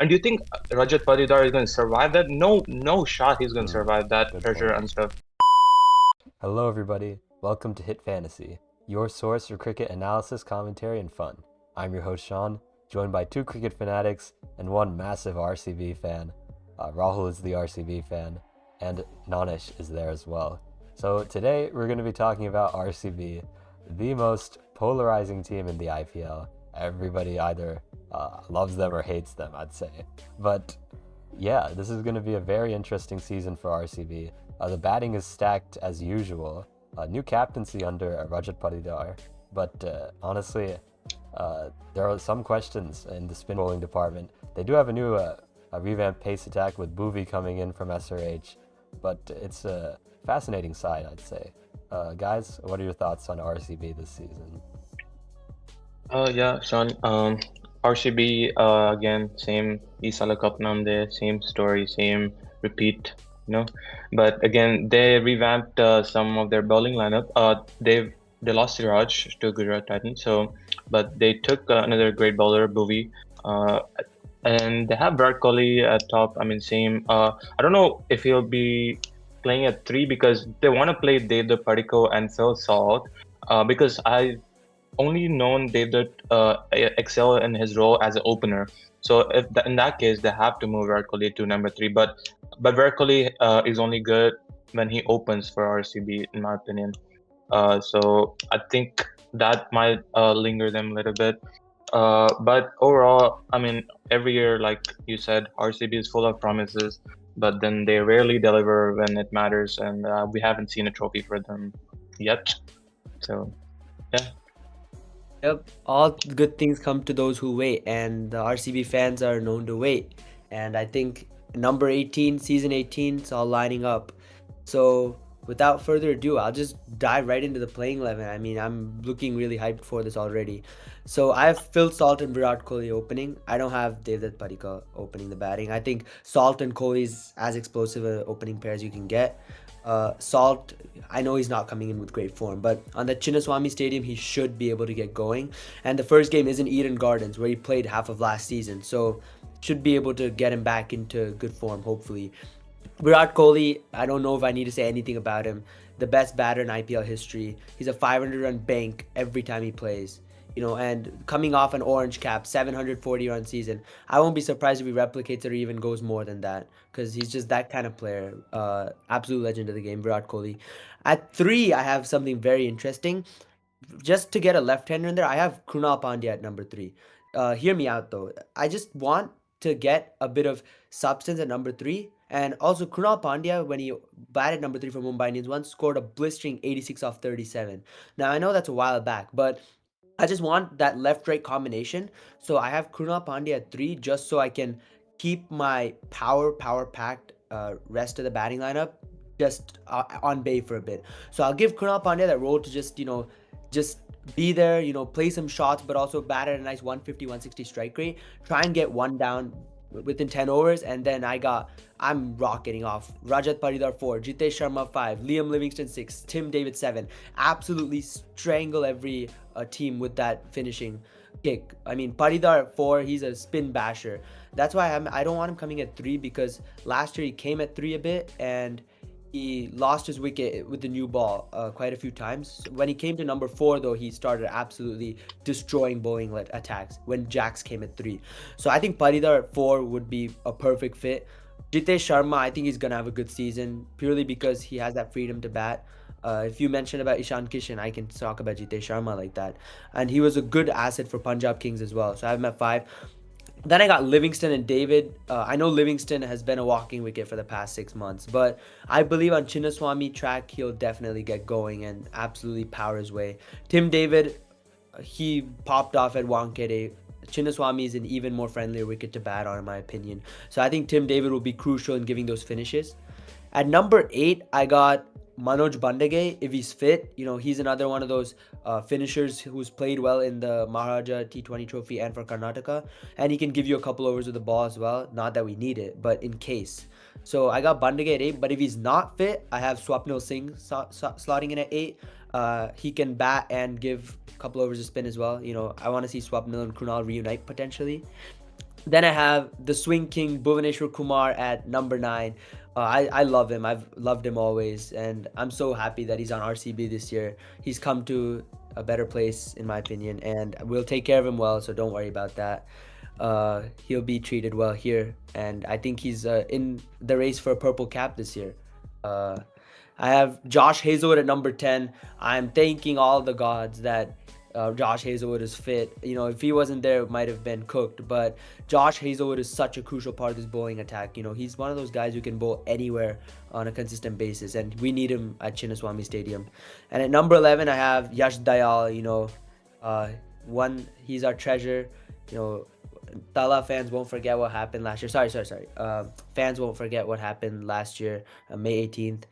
And do you think Rajat Patidar is going to survive that? No, no shot he's going to survive that Good pressure point. and stuff. Hello, everybody. Welcome to Hit Fantasy, your source for cricket analysis, commentary, and fun. I'm your host, Sean, joined by two cricket fanatics and one massive RCB fan. Rahul is the RCB fan, and Nanish is there as well. So today we're going to be talking about RCB, the most polarizing team in the IPL. Everybody either loves them or hates them, I'd say. But yeah, this is going to be a very interesting season for RCB. The batting is stacked as usual. New captaincy under Rajat Patidar, but honestly, there are some questions in the spin bowling department. They do have a new a revamped pace attack with Bhuvi coming in from SRH, but it's a fascinating side, I'd say. Guys, what are your thoughts on RCB this season? Yeah, Sean. RCB again, same Isala Cup namde, same story, same repeat, you know. But again, they revamped some of their bowling lineup. They lost Siraj to Gujarat Titans, so but they took another great bowler, Bhuvi. Uh, and they have Virat Kohli at top. I mean, same. I don't know if he'll be playing at three because they want to play Devdutt Padikal and Phil Salt. Because I only known David excel in his role as an opener. So in that case, they have to move Virat Kohli to number three. But Virat Kohli is only good when he opens for RCB, in my opinion. So I think that might linger them a little bit. But overall, I mean, every year, like you said, RCB is full of promises, but then they rarely deliver when it matters, and we haven't seen a trophy for them yet. So yeah. Yep, all good things come to those who wait, and the RCB fans are known to wait. And I think number 18, season 18, it's all lining up. So without further ado, I'll just dive right into the playing 11. I mean, I'm looking really hyped for this already. So I have Phil Salt and Virat Kohli opening. I don't have Devdutt Padikal opening the batting. I think Salt and Kohli is as explosive a opening pair as you can get. Salt, I know he's not coming in with great form, but on the Chinnaswamy Stadium, he should be able to get going. And the first game is in Eden Gardens, where he played half of last season, so should be able to get him back into good form, hopefully. Virat Kohli, I don't know if I need to say anything about him. The best batter in IPL history. He's a 500-run bank every time he plays. And coming off an orange cap, 740-run season, I won't be surprised if he replicates it or even goes more than that because he's just that kind of player. Absolute legend of the game, Virat Kohli. At three, I have something very interesting. Just to get a left-hander in there, I have Krunal Pandya at number three. Hear me out though. I just want to get a bit of substance at number three. And also, Krunal Pandya, when he batted number three for Mumbai Indians, once scored a blistering 86 off 37. Now, I know that's a while back, but I just want that left-right combination. So I have Krunal Pandya at three just so I can keep my power-packed rest of the batting lineup just on bay for a bit. So I'll give Krunal Pandya that role to just be there, play some shots, but also bat at a nice 150, 160 strike rate. Try and get one down within 10 overs, and then I'm rocketing off. Rajat Patidar 4, Jitesh Sharma 5, Liam Livingston 6, Tim David 7. Absolutely strangle every team with that finishing kick. I mean, Patidar 4, he's a spin basher. That's why I don't want him coming at 3 because last year he came at 3 a bit and he lost his wicket with the new ball quite a few times. When he came to number 4, though, he started absolutely destroying bowling attacks when Jax came at 3. So I think Patidar at 4 would be a perfect fit. Jitesh Sharma, I think he's going to have a good season purely because he has that freedom to bat. If you mentioned about Ishan Kishan, I can talk about Jitesh Sharma like that. And he was a good asset for Punjab Kings as well. So I have him at 5. Then I got Livingston and David. I know Livingston has been a walking wicket for the past 6 months, but I believe on Chinnaswamy track, he'll definitely get going and absolutely power his way. Tim David, he popped off at Wankhede. Chinnaswamy is an even more friendlier wicket to bat on, in my opinion. So I think Tim David will be crucial in giving those finishes. At number 8, I got Manoj Bandage, if he's fit. He's another one of those finishers who's played well in the Maharaja T20 trophy and for Karnataka, and he can give you a couple overs with the ball as well. Not that we need it, but in case. So I got Bandage at 8, but if he's not fit, I have Swapnil Singh slotting in at 8. He can bat and give a couple overs of spin as well. I want to see Swapnil and Krunal reunite potentially. Then I have the swing king Bhuvaneshwar Kumar at number 9. I love him. I've loved him always, and I'm so happy that he's on RCB this year. He's come to a better place, in my opinion, and we'll take care of him well. So don't worry about that. He'll be treated well here, and I think he's in the race for a purple cap this year. I have Josh Hazelwood at number 10. I'm thanking all the gods that Josh Hazelwood is fit. If he wasn't there, it might have been cooked. But Josh Hazelwood is such a crucial part of this bowling attack. He's one of those guys who can bowl anywhere on a consistent basis, and we need him at Chinnaswamy Stadium. And at number 11, I have Yash Dayal. He's our treasure. Tala fans won't forget what happened last year. Sorry. Fans won't forget what happened last year, May 18th.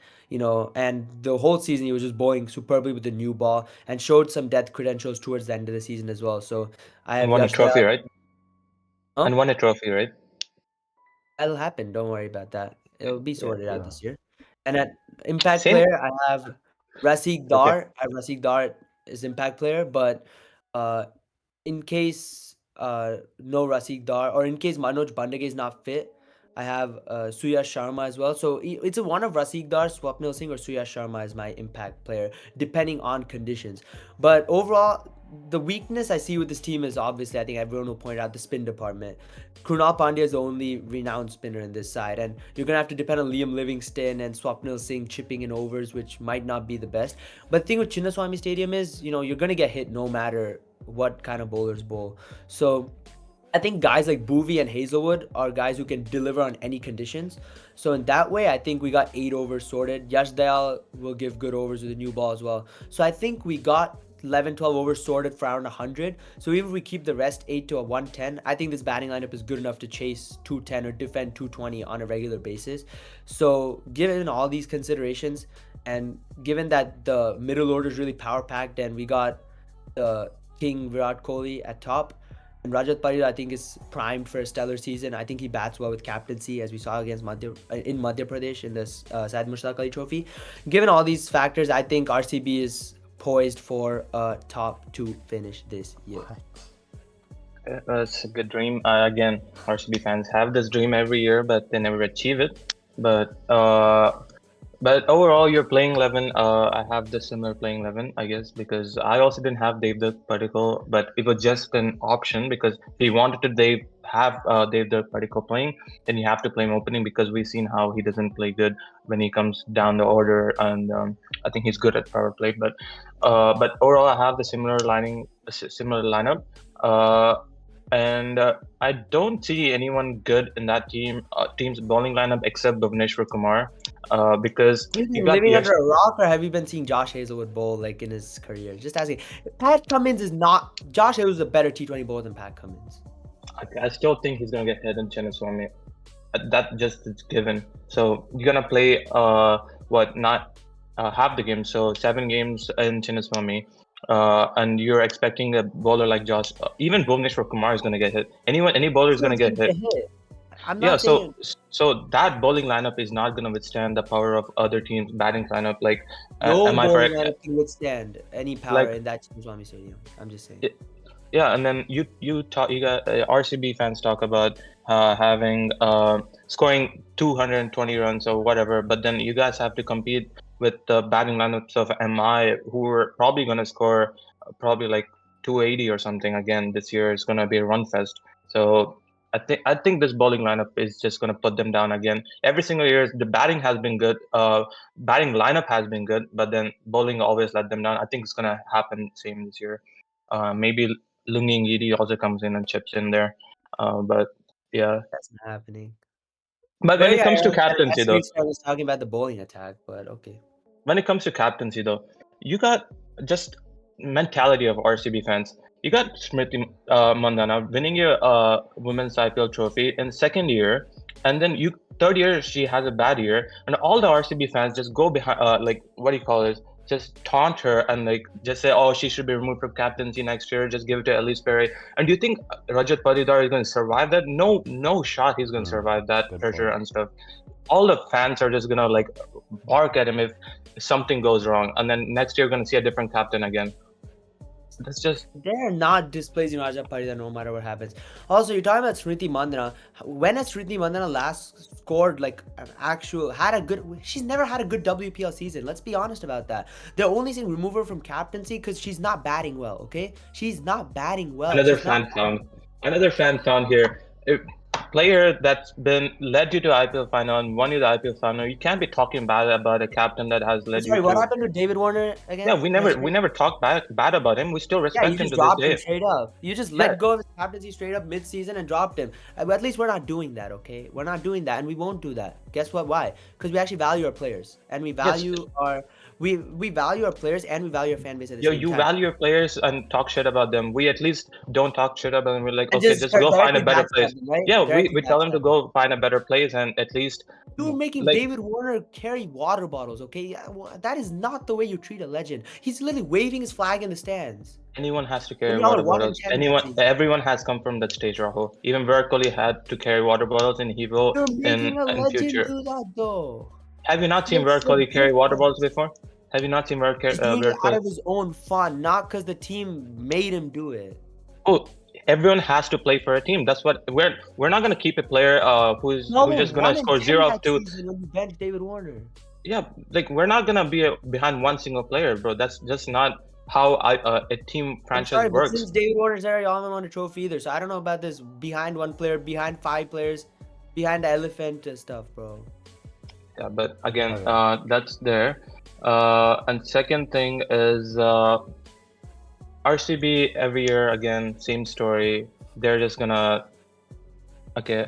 And the whole season he was just bowling superbly with the new ball and showed some depth credentials towards the end of the season as well. So I have And won a Yash trophy, Dayal. right? Huh? And won a trophy, right? That'll happen. Don't worry about that. It'll be sorted out Yeah. this year. And at impact Same. player, I have Raseek Okay. Dar. I have Raseek Dar as impact player, but in case no Raseek Dar, or in case Manoj Bandage is not fit, I have Suyash Sharma as well. So it's one of Raseek Dar, Swapnil Singh, or Suyash Sharma as my impact player, depending on conditions. But overall, the weakness I see with this team is obviously, I think everyone will point out, the spin department. Krunal Pandya is the only renowned spinner in this side, and you're going to have to depend on Liam Livingston and Swapnil Singh chipping in overs, which might not be the best. But the thing with Chinnaswamy Stadium is, you're going to get hit no matter what kind of bowlers bowl. So I think guys like Bhuvi and Hazelwood are guys who can deliver on any conditions. So in that way, I think we got 8 overs sorted. Yash Dayal will give good overs with a new ball as well. So I think we got 11, 12 overs sorted for around 100. So even if we keep the rest 8 to a 110, I think this batting lineup is good enough to chase 210 or defend 220 on a regular basis. So given all these considerations, and given that the middle order is really power packed, and we got the King Virat Kohli at top, and Rajat Patil, I think, is primed for a stellar season. I think he bats well with captaincy, as we saw against Madhya Pradesh in this Syed Mushtaq Ali Trophy. Given all these factors, I think RCB is poised for a top 2 finish this year. That's a good dream. Again, RCB fans have this dream every year, but they never achieve it. But overall, your playing 11, I have the similar playing 11, I guess, because I also didn't have Devdutt Padikkal, but it was just an option because if he wanted to have Devdutt Padikkal playing, then you have to play him opening, because we've seen how he doesn't play good when he comes down the order, and I think he's good at power play. But overall, I have the similar lineup. And I don't see anyone good in that team's bowling lineup except Bhuvaneshwar Kumar, because Have you you been got living Yash. under a rock, or have you been seeing Josh Hazelwood bowl like in his career? Just asking. Pat Cummins is not. Josh Hazelwood is a better T20 bowler than Pat Cummins. I still think he's gonna get hit in Chinnaswamy. That just is given. So you're gonna play not half the game, so 7 games in Chinnaswamy. And you're expecting a bowler like Josh, even Bhuvaneshwar Kumar is going to get hit. Any bowler is going to get hit. I'm Yeah, not saying. so that bowling lineup is not going to withstand the power of other teams' batting lineup. Like, No am I bowling correct? lineup can withstand any power Like- in that Chinnaswamy Stadium. I'm just saying. Yeah, and then you got RCB fans talk about having scoring 220 runs or whatever, but then you guys have to compete with the batting lineups of MI, who are probably going to score probably like 280 or something again this year. It's going to be a run fest. So I think this bowling lineup is just going to put them down again. Every single year, the batting has been good. Batting lineup has been good, but then bowling always let them down. I think it's going to happen same this year. Maybe Lungi Ngidi also comes in and chips in there. But yeah. That's not happening. But when it comes to I captaincy, though, was talking about the bowling attack, but okay. when it comes to captaincy, though, you got just mentality of RCB fans. You got Smriti Mandhana winning your women's IPL trophy in second year, and then third year she has a bad year, and all the RCB fans just go behind, like, what do you call it? Just taunt her and like just say, oh, she should be removed from captaincy next year. Just give it to Elise Perry. And do you think Rajat Patidar is going to survive that? No shot he's going to survive that pressure and stuff. All the fans are just going to like bark at him if something goes wrong, and then next year you're going to see a different captain again. That's just They're not displacing Raja Paridha no matter what happens. Also, you're talking about Smriti Mandana. When has Smriti Mandana last scored like an actual she's never had a good WPL season. Let's be honest about that. They're only saying remove her from captaincy because she's not batting well, okay? She's not batting well. another She's not fan found. Another fan found here. Player that's been led you to IPL final and won you the IPL final. You can't be talking bad about a captain that has led Sorry, you what to. happened to David Warner again? Yeah, we never talked bad about him. We still Yeah, respect you him just to this dropped him day. straight up. You just Yeah. let go of his captaincy straight up mid-season and dropped him. At least we're not doing that, okay? We're not doing that, and we won't do that. Guess what? Why? Because we actually value our players, and we value we value our players, and we value our fan base at the Yo, same you time. value your players and talk shit about them. We at least don't talk shit about them. We're like, And okay, just go find a directly better backstab place. them, right? Yeah, Directly we tell them to backstab go find a better place and at least You're making like David Warner carry water bottles, okay? Yeah, that is not the way you treat a legend. He's literally waving his flag in the stands. anyone has to And carry y'all are water 1 in bottles. 10 that season. Everyone has come from that stage, Rahul. Even Virat Kohli had to carry water bottles, and he will You're making a in legend future. do that, though. Have you not seen That's Virat Kohli carry water ridiculous. bottles before? Have you not seen Virat He's doing it Virat out Kohli? of his own fun, not because the team made him do it. Oh, everyone has to play for a team. That's what we're not gonna keep a player who's No, just gonna 1 in score 10 0 of that 2. season when you bench David Warner. Yeah, like we're not gonna be behind one single player, bro. That's just not how a team I'm franchise sorry, but works. since David Warner's there, y'all haven't won a trophy either. So I don't know about this behind one player, behind 5 players, behind the elephant stuff, bro. Yeah, but again, Okay. that's there. And second thing is RCB every year again, same story. They're just gonna okay.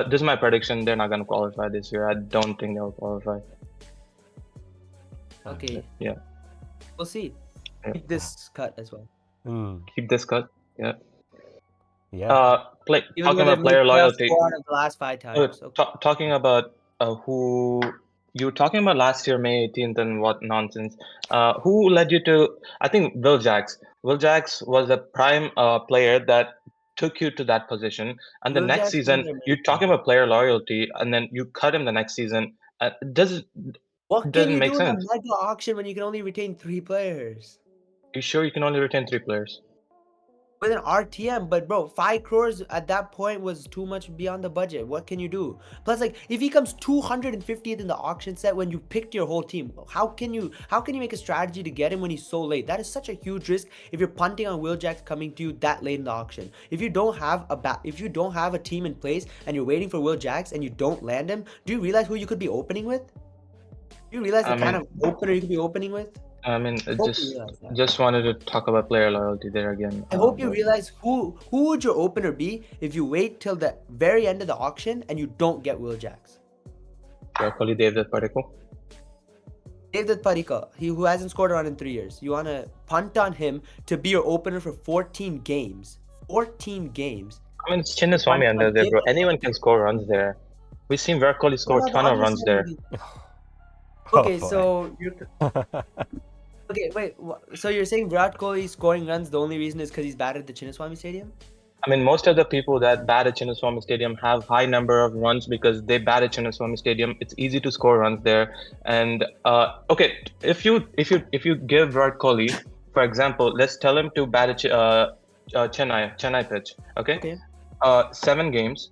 This is my prediction. They're not gonna qualify this year. I don't think they'll qualify. Okay. Yeah. We'll see. Yeah. Keep this cut as well. Keep this cut. Yeah. Yeah. Even Talking though they about player made playoffs loyalty. 4 out of the last 5 times. Okay. Talking about who you were talking about last year, May 18th, and what nonsense. Who led you to? I think Will Jacks. Will Jacks was a prime player that took you to that position. And the Will next Jackson season, is you're amazing. talking about player loyalty, and then you cut him the next season. Doesn't What can doesn't you make do in a sense. mega auction when you can only retain 3 players? You sure you can only retain 3 players? With an RTM, but bro, 5 crores at that point was too much beyond the budget. What can you do? Plus, like, if he comes 250th in the auction set when you picked your whole team, how can you make a strategy to get him when he's so late? That is such a huge risk if you're punting on Will Jacks coming to you that late in the auction. If you don't have a team in place and you're waiting for Will Jacks and you don't land him, do you realize who you could be opening with? Do you realize the I kind mean, of opener you could be opening with? I mean, I hope you realize that. just wanted to talk about player loyalty there again. I hope you but- realize who would your opener be if you wait till the very end of the auction and you don't get Will Jacks. Virat Kohli, Devdutt Padikkal. Devdutt Padikkal, who hasn't scored a run in 3 years. You want to punt on him to be your opener for 14 games. 14 games. I mean, it's Chinnaswamy under there, bro. Anyone can score runs there. We've seen Virat Kohli score a ton of runs there. Okay, Oh, boy. so okay, wait. So you're saying Virat Kohli scoring runs, the only reason is because he's batted at the Chinnaswamy Stadium? I mean, most of the people that bat at Chinnaswamy Stadium have high number of runs because they bat at Chinnaswamy Stadium. It's easy to score runs there. And okay, if you give Virat Kohli, for example, let's tell him to bat at Chennai pitch. Okay. 7 games.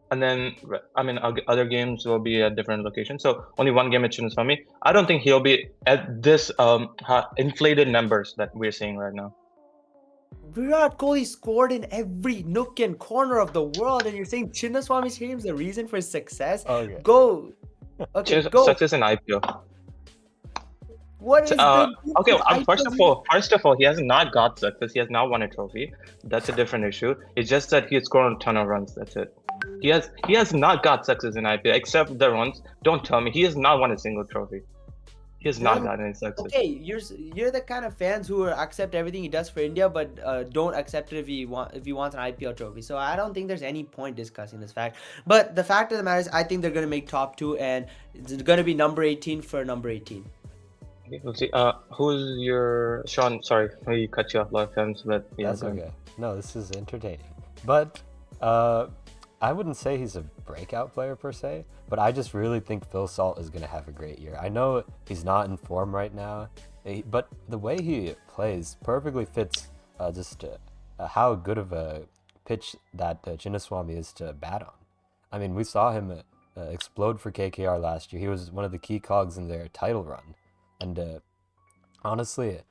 And then, I mean, other games will be at different locations. So only 1 game at Chinnaswamy. I don't think he'll be at this inflated numbers that we're seeing right now. Virat Kohli scored in every nook and corner of the world, and you're saying Chinnaswamy Stadium is the reason for his success? Okay. Go. Okay, go. Success in IPL. What is the okay? IPL? First of all, he has not got success. He has not won a trophy. That's a different issue. It's just that he has scored a ton of runs. That's it. He has not got success in IPL except the runs. Don't tell me he has not won a single trophy. He has not gotten any success. Okay, you're the kind of fans who accept everything he does for India, but don't accept it if he wants an IPL trophy. So I don't think there's any point discussing this fact. But the fact of the matter is, I think they're gonna make top 2, and it's gonna be number 18 for number 18. Okay, we'll see. Who's your Sean? Sorry, we cut you off a lot of times, but yeah, That's okay. No, this is entertaining. But I wouldn't say he's a breakout player per se, but I just really think Phil Salt is going to have a great year. I know he's not in form right now, But the way he plays perfectly fits how good of a pitch that Chinnaswamy is to bat on. I mean, we saw him explode for KKR last year. He was one of the key cogs in their title run. And honestly,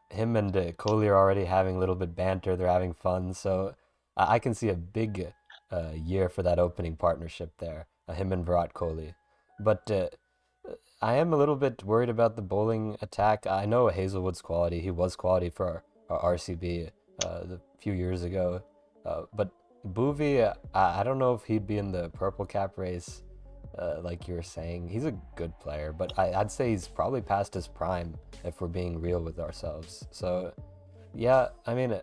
him and Kohli are already having a little bit banter. They're having fun. So I can see a big year for that opening partnership there, him and Virat Kohli. But I am a little bit worried about the bowling attack. I know Hazelwood's quality. He was quality for our RCB a few years ago. But Bhuvi, I don't know if he'd be in the purple cap race, like you were saying. He's a good player, but I'd say he's probably past his prime if we're being real with ourselves. So, yeah, I mean,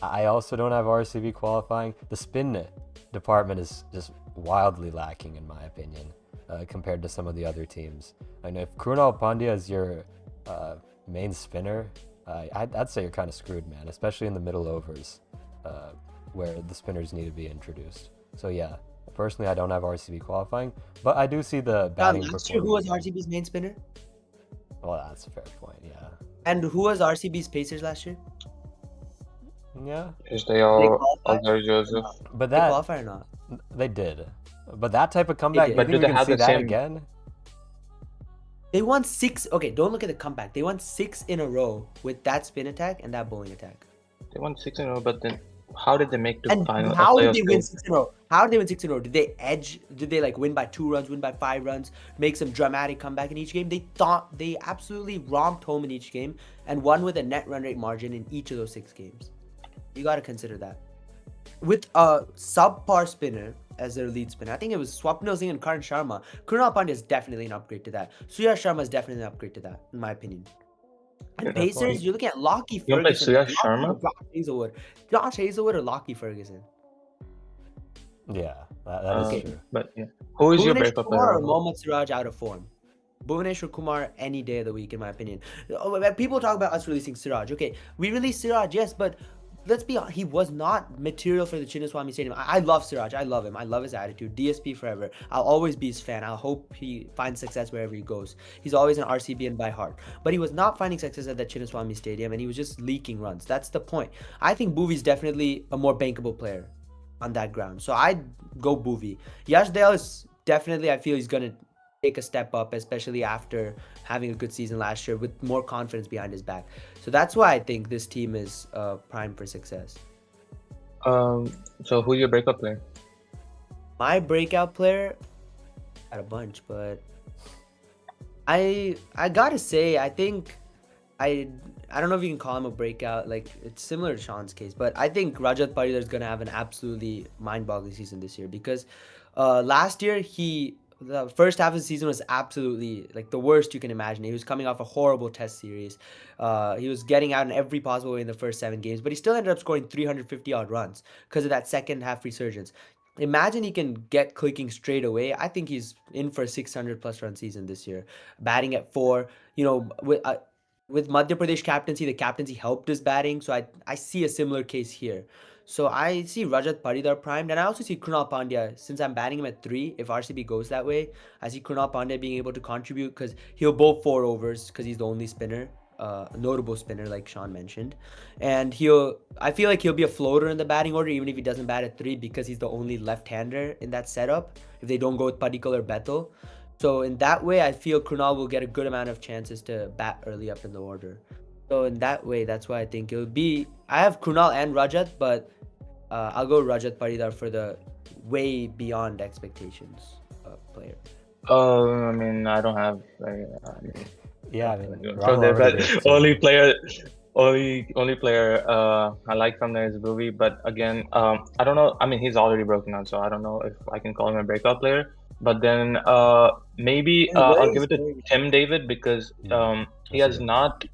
I also don't have RCB qualifying. The spin department is just wildly lacking, in my opinion, compared to some of the other teams. I know if Krunal Pandya is your main spinner, I'd say you're kind of screwed, man, especially in the middle overs where the spinners need to be introduced. So yeah, personally, I don't have RCB qualifying, but I do see the batting performance. Last year, who was RCB's main spinner? Well, that's a fair point, yeah. And who was RCB's pacers last year? Yeah. Is they all Algar Joseph? But Did they qualify or not? They did. But that type of comeback, did. you But think do we they can have see the that same- again? They won 6. Okay, don't look at the comeback. They won 6 in a row with that spin attack and that bowling attack. They won 6 in a row, but then how did they make the And final? how did playoff they win stage? 6 in a row? How did they win 6 in a row? Did they edge? Did they like win by 2 runs, win by 5 runs, make some dramatic comeback in each game? They absolutely romped home in each game and won with a net run rate margin in each of those 6 games. You got to consider that. With a subpar spinner as their lead spinner, I think it was Swapnil Singh and Karan Sharma. Krunal Pandya is definitely an upgrade to that. Suyash Sharma is definitely an upgrade to that, in my opinion. And Yeah, that's Pacers, fine. you're looking at Lockie You want to play Ferguson. Suyash Sharma? Josh Hazelwood or Lockie Ferguson? Yeah, that is Okay. true. But yeah, who is your Bhuvneshwar breakup Kumar or player? Mohammad Siraj out of form? Bhuvneshwar Kumar any day of the week, in my opinion. When people talk about us releasing Siraj. Okay, we released Siraj, yes, but let's be honest, he was not material for the Chinnaswamy Stadium. I love Siraj. I love him. I love his attitude. DSP forever. I'll always be his fan. I hope he finds success wherever he goes. He's always an RCBian by heart. But he was not finding success at the Chinnaswamy Stadium, and he was just leaking runs. That's the point. I think Bhuvi's definitely a more bankable player on that ground. So I'd go Bhuvi. Yash Dale is definitely, I feel he's going to take a step up, especially after having a good season last year with more confidence behind his back. So that's why I think this team is primed for success. So who's your breakup player? My breakout player, got a bunch, but I gotta say, I think I don't know if you can call him a breakout. Like, it's similar to Sean's case, but I think Rajat Patidar is gonna have an absolutely mind-boggling season this year because last year the first half of the season was absolutely like the worst you can imagine. He was coming off a horrible test series. He was getting out in every possible way in the first 7 games, but he still ended up scoring 350 odd runs because of that second half resurgence. Imagine he can get clicking straight away. I think he's in for a 600 plus run season this year. Batting at 4, with Madhya Pradesh captaincy, the captaincy helped his batting. So I see a similar case here. So I see Rajat Patidar primed, and I also see Krunal Pandya. Since I'm batting him at 3, if RCB goes that way, I see Krunal Pandya being able to contribute because he'll bowl 4 overs because he's the only spinner, notable spinner like Sean mentioned. And I feel like he'll be a floater in the batting order even if he doesn't bat at 3 because he's the only left-hander in that setup if they don't go with Padikkal or Bethel. So in that way, I feel Krunal will get a good amount of chances to bat early up in the order. So in that way, that's why I think it'll be. I have Krunal and Rajat, but I'll go Rajat Patidar for the way beyond expectations player. I mean, I don't have. Yeah, I mean, From Rahul there, but already did too. only player I like from there is Bhuvi. But again, I don't know. I mean, he's already broken out, so I don't know if I can call him a breakout player. But then maybe I'll give it to Tim David because he has not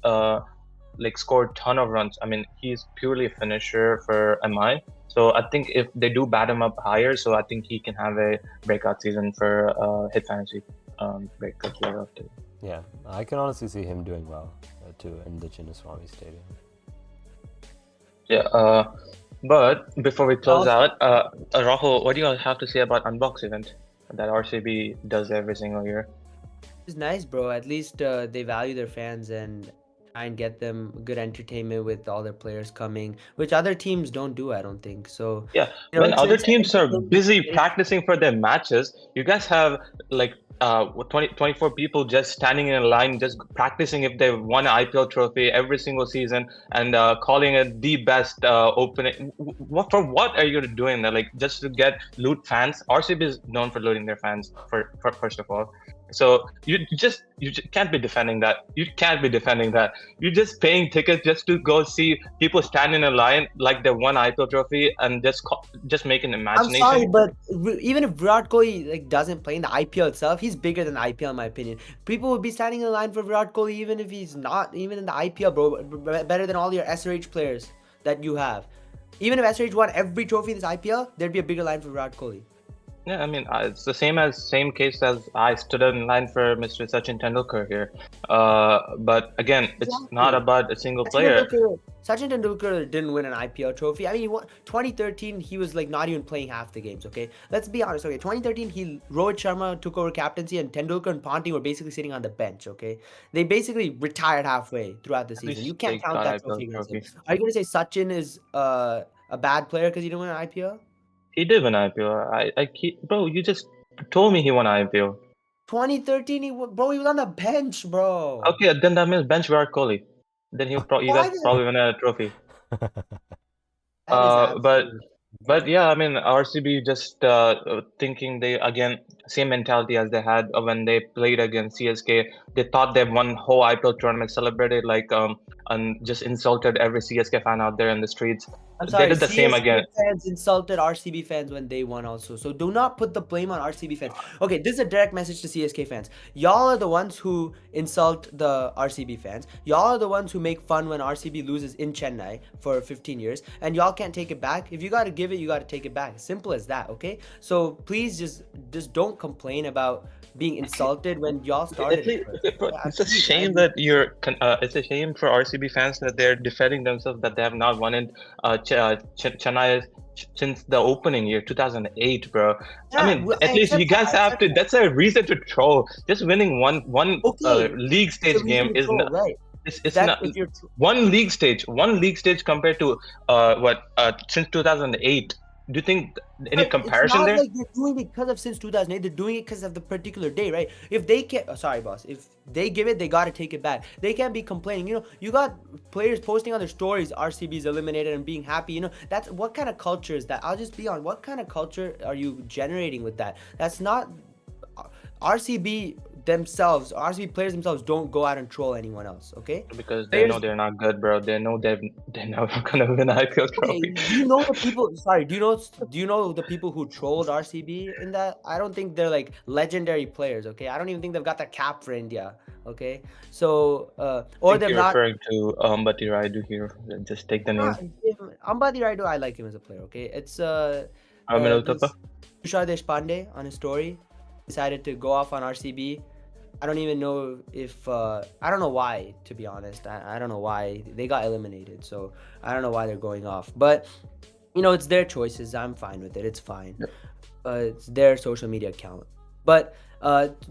scored ton of runs. I mean, he's purely a finisher for MI. So I think if they do bat him up higher, so I think he can have a breakout season for Hit Fantasy breakout player up to. Yeah, I can honestly see him doing well too in the Chinnaswamy Stadium. Yeah, but before we close out, Rahul, what do you have to say about Unbox event that RCB does every single year? It's nice, bro. At least they value their fans and try and get them good entertainment with all their players coming, which other teams don't do, I don't think. So, Yeah, when other it's an teams are entertainment busy place. practicing for their matches, you guys have like 24 people just standing in a line, just practicing if they won an IPL trophy every single season and calling it the best opening. What for? What are you doing that? Like just to get loot fans? RCB is known for looting their fans for first of all. So you just can't be defending that. You can't be defending that. You're just paying tickets just to go see people stand in a line like they won IPL trophy and just make an I'm sorry, imagination. but even if Virat Kohli like doesn't play in the IPL itself, he's bigger than the IPL in my opinion. People would be standing in line for Virat Kohli even if he's not even in the IPL, bro. Better than all your SRH players that you have. Even if SRH won every trophy in this IPL, there'd be a bigger line for Virat Kohli. Yeah, I mean, it's the same case as I stood in line for Mr. Sachin Tendulkar here. But again, it's not Exactly. about a single Sachin player. Tendulkar, Sachin Tendulkar didn't win an IPL trophy. I mean, he won 2013. He was like not even playing half the games. Okay, let's be honest. Okay, 2013, Rohit Sharma took over captaincy, and Tendulkar and Ponting were basically sitting on the bench. Okay, they basically retired halfway throughout the At season. You least can't they count got that IPL trophy against him. trophy. Are you gonna say Sachin is a bad player because he didn't win an IPL? He did win IPL. Bro, you just told me he won IPL. 2013, bro, he was on the bench, bro. Okay, then that means bench Virat Kohli. Then you Why guys did probably win a trophy. that is But absolutely yeah, I mean RCB just thinking they again same mentality as they had when they played against CSK. They thought they won whole IPL tournament, celebrated like and just insulted every CSK fan out there in the streets. I'm They sorry, did the same CSK again. fans insulted RCB fans when they won also. So do not put the blame on RCB fans. Okay, this is a direct message to CSK fans. Y'all are the ones who insult the RCB fans. Y'all are the ones who make fun when RCB loses in Chennai for 15 years. And y'all can't take it back. If you got to give it, you got to take it back. Simple as that, okay? So please just don't complain about being insulted when y'all started At it least, first. okay, bro, Yeah, it's a please, I shame that it's a shame for RCB fans that they're defending themselves that they have not won in Chennai since the opening year 2008, bro. I yeah, mean, at I least you accept that. guys I have accept to. that. That's a reason to troll. Just winning one Okay, league it's a stage reason game to is troll, not. right? It's That not if you're one league stage compared to what since 2008. Do you think any but it's comparison not there? like they're doing it because of since 2008. They're doing it because of the particular day, right? If they can't, sorry, boss. If they give it, they gotta take it back. They can't be complaining. You got players posting on their stories, RCB's eliminated and being happy. That's what kind of culture is that? I'll just be on. What kind of culture are you generating with that? That's not RCB themselves. RCB players themselves don't go out and troll anyone else. Okay, Because they know players. they're not good, bro. They know they're never gonna win an IPL Okay, trophy. do you know the people? Sorry, do you know the people who trolled RCB in that? I don't think they're like legendary players. Okay, I don't even think they've got the cap for India. Okay, so I or think they've you're not. referring to Bati Raidu here. Just take the Not name. Ambati Raidu. I like him as a player. Okay, it's Amin this Uttapa. Tushar Deshpande on his story decided to go off on RCB. I don't even know if I don't know why, to be honest. I don't know why they got eliminated. So I don't know why they're going off. But it's their choices. I'm fine with it. It's fine. It's their social media account. But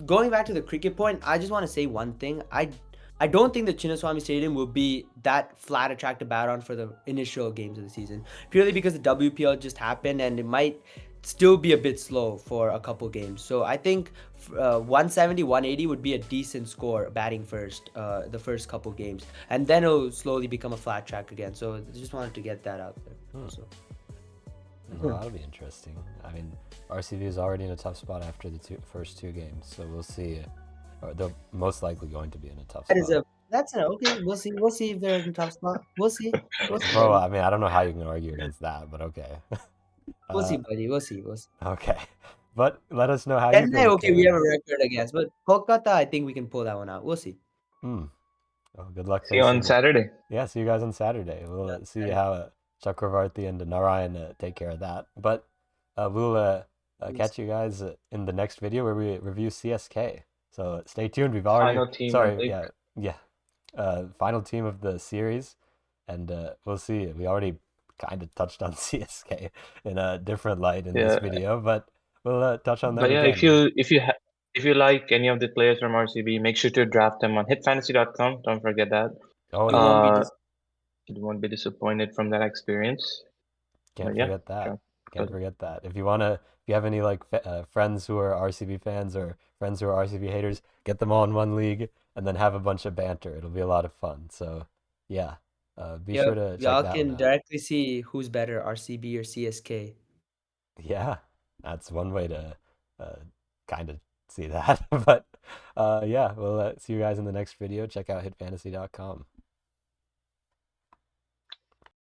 going back to the cricket point, I just want to say one thing. I don't think the Chinnaswamy Stadium will be that flat a track to bat on for the initial games of the season, purely because the WPL just happened and it might still be a bit slow for a couple games. So I think 170, 180 would be a decent score batting first, the first couple games, and then it'll slowly become a flat track again. So I just wanted to get that out there. So. Well, that'll be interesting. I mean, RCB is already in a tough spot after the first two games, so we'll see. Or they're most likely going to be in a tough That is spot. that's okay. We'll see. We'll see if they're in top spot. We'll see. We'll see, Bro, buddy. I mean, I don't know how you can argue against that, but okay. We'll see, buddy. We'll see. We'll see. Okay. But let us know how you Chennai, think. okay, we have a record against, but Kolkata, I think we can pull that one out. We'll see. Oh, good luck See you on facing. Saturday. Yeah, see you guys on Saturday. We'll see how Chakravarti and Narayan take care of that. But we'll catch you guys in the next video where we review CSK. So stay tuned. We've already Final team, I sorry, think. yeah, final team of the series, and we'll see. We already kind of touched on CSK in a different light in this Yeah. video, but we'll touch on them But yeah, again. if you If you like any of the players from RCB, make sure to draft them on hitfantasy.com. Don't forget that. Oh You yeah, won't be Uh, you won't be disappointed from that experience. can't But yeah, forget that. sure. Can't Good. forget that. If you have any like friends who are RCB fans or friends who are RCB haters, get them all in one league and then have a bunch of banter. It'll be a lot of fun. So yeah, be sure Yep, to check y'all that one can out. directly see who's better, RCB or CSK. Yeah, that's one way to uh, kind of see that. But yeah, we'll see you guys in the next video. Check out hitfantasy.com.